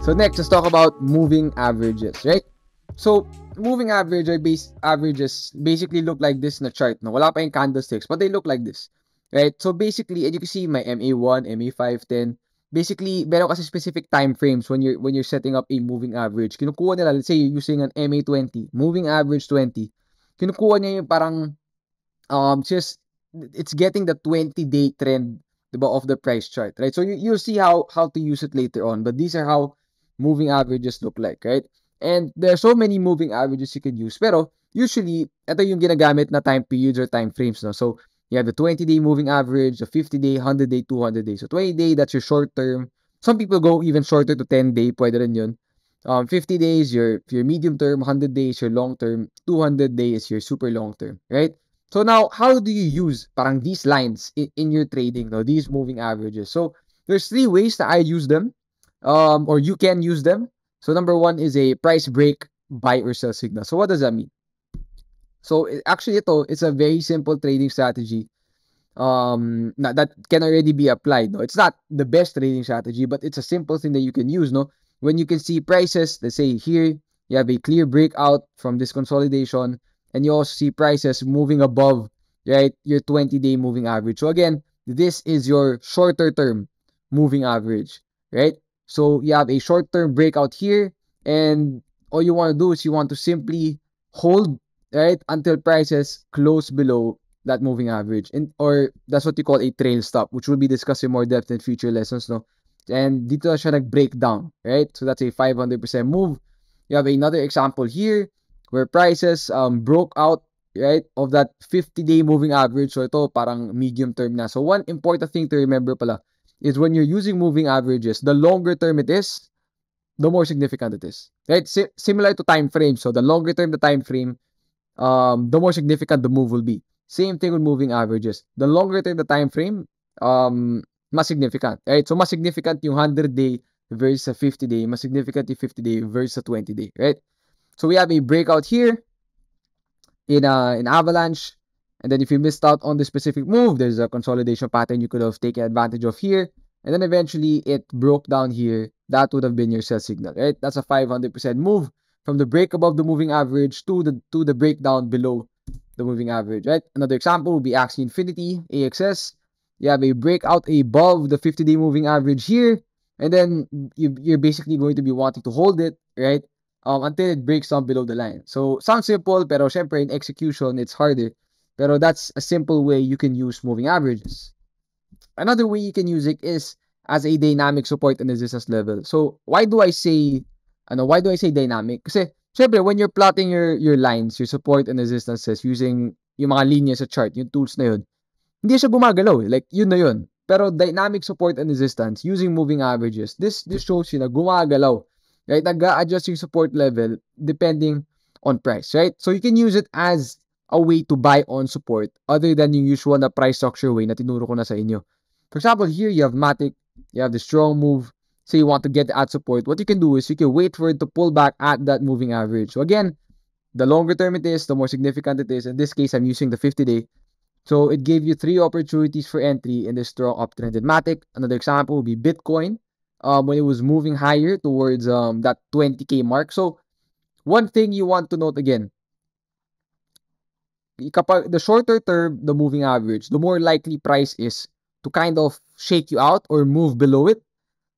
So next, let's talk about moving averages, right? So moving average or base averages basically look like this in a chart. No, wala pa yung candlesticks, but they look like this, right? So basically, and you can see my MA1, MA5, 10. Basically, meron kasi specific time frames when you're setting up a moving average. Kinukuha nila, let's say you're using an MA20, moving average 20. Kinukuha niya yung parang just it's getting the 20-day trend, diba, of the price chart, right? So you'll see how to use it later on, but these are how moving averages look like, right? And there are so many moving averages you can use, pero usually ito yung ginagamit na time periods or time frames, no? So you have the 20-day moving average, the 50-day, 100-day, 200-day. So 20-day, that's your short term. Some people go even shorter to 10-day, pwede rin yun. 50 days your medium term, 100 days your long term, 200 days your super long term, right? So now, how do you use parang these lines in your trading, no? These moving averages. So there's three ways that I use them, or you can use them. So number one is a price break, buy or sell signal. So what does that mean? So actually, it's a very simple trading strategy. That can already be applied. No, it's not the best trading strategy, but it's a simple thing that you can use. No, when you can see prices, let's say here you have a clear breakout from this consolidation, and you also see prices moving above, right, your 20-day moving average. So again, this is your shorter term moving average, right? So you have a short term breakout here, and all you want to do is you want to simply hold, right, until prices close below that moving average, and or that's what you call a trail stop, which will be discussed in more depth in future lessons, no? And dito na siya nag-break down, right? So that's a 500% move. You have another example here where prices broke out, right, of that 50-day moving average. So ito parang medium term na. So one important thing to remember pala is when you're using moving averages, the longer term it is, the more significant it is, right? Similar to time frame. So the longer term the time frame, the more significant the move will be. Same thing with moving averages. The longer term the time frame, mas significant, right? So mas significant yung 100-day versus a 50-day, mas significant yung 50-day versus a 20-day, right? So we have a breakout here in Avalanche, and then if you missed out on the specific move, there's a consolidation pattern you could have taken advantage of here, and then eventually it broke down here. That would have been your sell signal, right? That's a 500% move from the break above the moving average to the breakdown below the moving average, right? Another example would be Axie Infinity, AXS. You have a breakout above the 50-day moving average here, and then you're basically going to be wanting to hold it, right? Until it breaks down below the line. So sounds simple, pero syempre in execution it's harder. Pero that's a simple way you can use moving averages. Another way you can use it is as a dynamic support and resistance level. So why do I say dynamic? Kasi syempre when you're plotting your lines, your support and resistances using yung mga linya sa chart, yung tools na yun, hindi siya gumagalaw eh. Like yun na yun. Pero dynamic support and resistance using moving averages, this shows you na gumagalaw, right? Nag-a-adjust yung support level depending on price, right? So you can use it as a way to buy on support other than yung usual na price structure way na tinuro ko na sa inyo. For example, here you have Matic, you have the strong move. So you want to get at support. What you can do is you can wait for it to pull back at that moving average. So again, the longer term it is, the more significant it is. In this case, I'm using the 50-day. So it gave you 3 opportunities for entry in this strong uptrend in Matic. Another example would be Bitcoin, when it was moving higher towards that 20K mark. So one thing you want to note again, kapag the shorter term the moving average, the more likely price is to kind of shake you out or move below it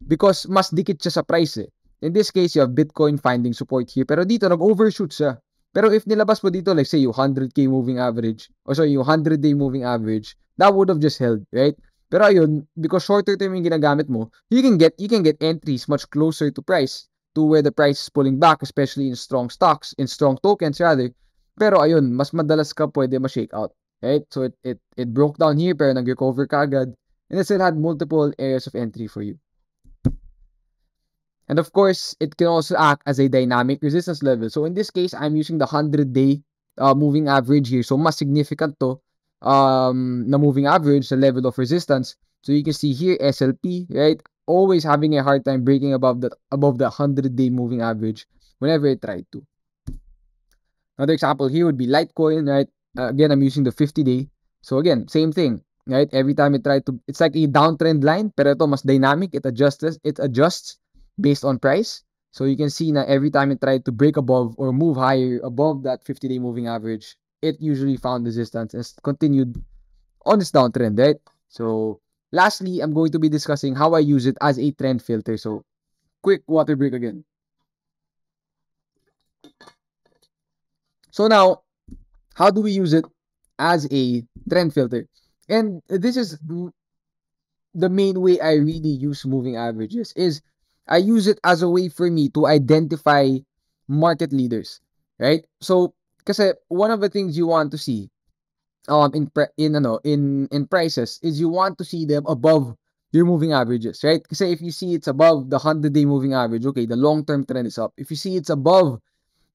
because mas dikit siya sa price eh. In this case, you have Bitcoin finding support here, pero dito nag-overshoot siya. Pero if nilabas mo dito, like say yung 100K moving average, or sorry, yung 100-day moving average, that would have just held, right? Pero ayun, because shorter term yung ginagamit mo, you can get entries much closer to price, to where the price is pulling back, especially in strong stocks, in strong tokens rather. Pero ayun, mas madalas ka pwede ma-shake out, right? So it broke down here, pero nag-recover ka agad, and it still had multiple areas of entry for you. And of course, it can also act as a dynamic resistance level. So in this case, I'm using the 100-day moving average here. So mas significant to na moving average, the level of resistance. So you can see here, SLP, right? Always having a hard time breaking above the 100-day moving average whenever it tried to. Another example here would be Litecoin, right? Again, I'm using the 50-day. So again, same thing, right? Every time it tried to, it's like a downtrend line, pero ito mas dynamic. It adjusts based on price. So you can see na every time it tried to break above or move higher above that 50-day moving average, it usually found resistance and continued on its downtrend, right? So lastly, I'm going to be discussing how I use it as a trend filter. So quick water break again. So now, how do we use it as a trend filter? And this is the main way I really use moving averages is I use it as a way for me to identify market leaders, right? So kasi one of the things you want to see in prices is you want to see them above your moving averages, right? Kasi if you see it's above the 100-day moving average, okay, the long-term trend is up. If you see it's above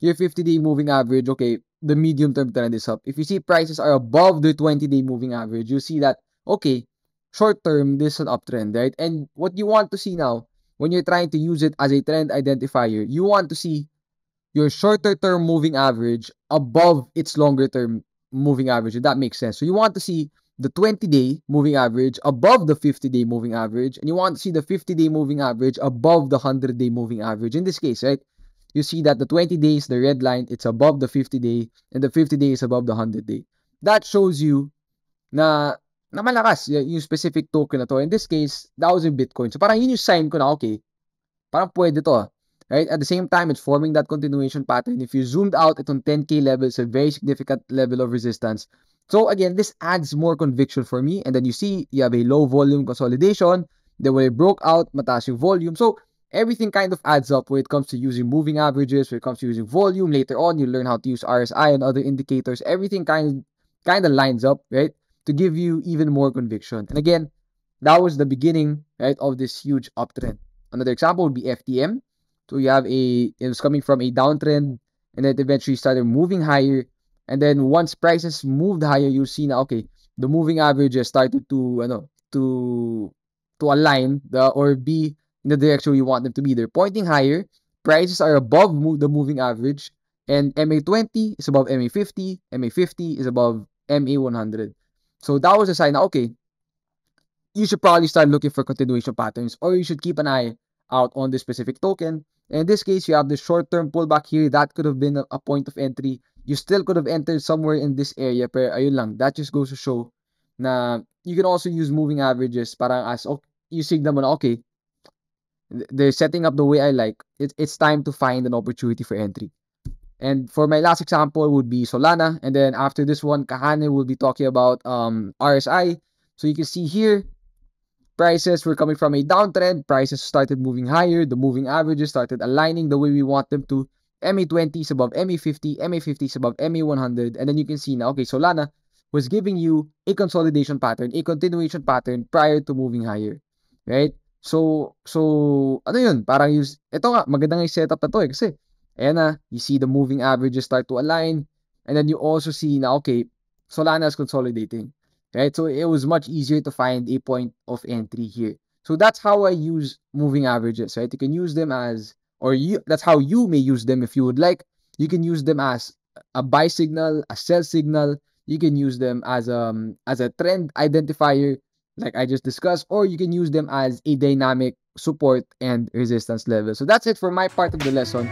your 50-day moving average, okay, the medium-term trend is up. If you see prices are above the 20-day moving average, you see that, okay, short-term, this is an uptrend, right? And what you want to see now, when you're trying to use it as a trend identifier, you want to see your shorter term moving average above its longer term moving average, if that makes sense. So you want to see the 20-day moving average above the 50-day moving average, and you want to see the 50-day moving average above the 100-day moving average. In this case, right, you see that the 20 days, the red line, it's above the 50-day, and the 50-day is above the 100-day. That shows you na malakas yung specific token na to. In this case, that was in Bitcoin. So parang yun yung sign ko na, okay, parang pwede to, right? At the same time, it's forming that continuation pattern. If you zoomed out, itong 10K level is a very significant level of resistance. So again, this adds more conviction for me. And then you see, you have a low volume consolidation. Then when it broke out, mataas yung volume. So everything kind of adds up when it comes to using moving averages, when it comes to using volume. Later on, you learn how to use RSI and other indicators. Everything kind of lines up, right? To give you even more conviction. And again, that was the beginning, right, of this huge uptrend. Another example would be FTM. So you have it was coming from a downtrend and then eventually started moving higher. And then once prices moved higher, you see now, okay, the moving averages started to align or be in the direction you want them to be. They're pointing higher. Prices are above the moving average. And MA20 is above MA50. MA50 is above MA100. So that was a sign na, okay, you should probably start looking for continuation patterns, or you should keep an eye out on this specific token. And in this case, you have the short-term pullback here. That could have been a point of entry. You still could have entered somewhere in this area, pero ayun lang. That just goes to show na you can also use moving averages parang as, okay, you signal mo na, okay, they're setting up the way I like. It's time to find an opportunity for entry. And for my last example would be Solana. And then after this one, Kahane will be talking about RSI. So you can see here, prices were coming from a downtrend. Prices started moving higher. The moving averages started aligning the way we want them to. MA20 is above MA50. MA50 is above MA100. And then you can see now, okay, Solana was giving you a consolidation pattern, a continuation pattern prior to moving higher. Right? So, ano yun? Parang ito nga, magandang setup na to eh. Kasi, ayan na, you see the moving averages start to align. And then you also see na, okay, Solana is consolidating. Right? So it was much easier to find a point of entry here. So that's how I use moving averages, right? You can use them as, that's how you may use them if you would like. You can use them as a buy signal, a sell signal. You can use them as a trend identifier, like I just discussed, or you can use them as a dynamic support and resistance level. So that's it for my part of the lesson.